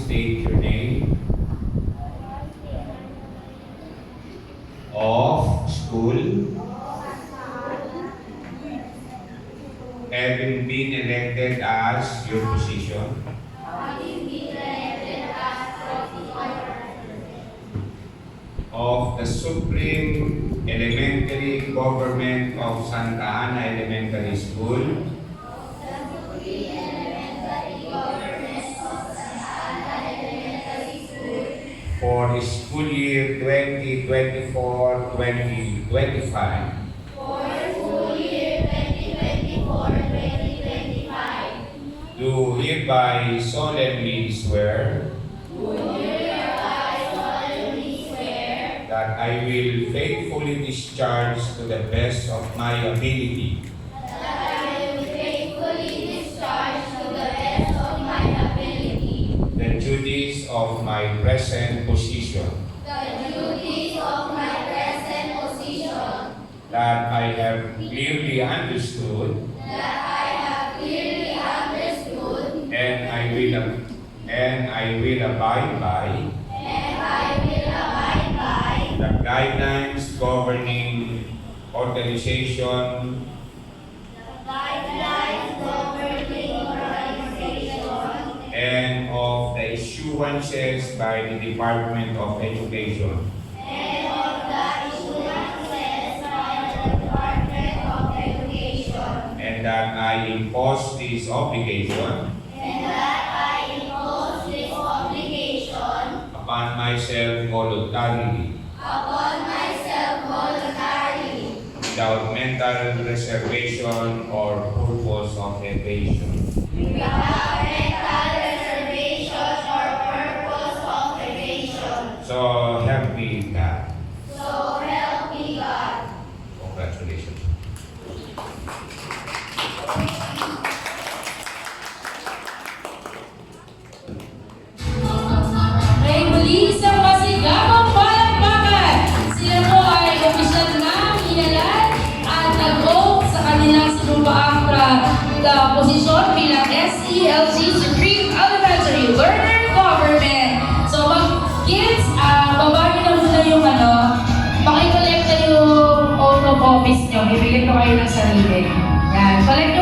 state your name of school, having been elected as your position, of the Supreme Elementary Government of Santa Ana Elementary School, for school year 2024-2025, do hereby solemnly swear that I will faithfully discharge to the best of my ability the duties of my present position, that I have clearly understood and I will abide by the guidelines governing organization and of the issuances by the Department of Education, and that I impose this obligation upon myself voluntarily, without mental reservation or purpose of evasion. So help me God. Congratulations. Ay muli isang masigabang palakpakan. Sila po ay opisyal na inalan at nag-oath sa kanilang sinumpaang posisyon bilang SELC Supreme Elementary Learner Government. So kids, baba nyo na muna yung makikolekta yung oath of office nyo. Bibigyan ko kayo ng sarili. Yan, collect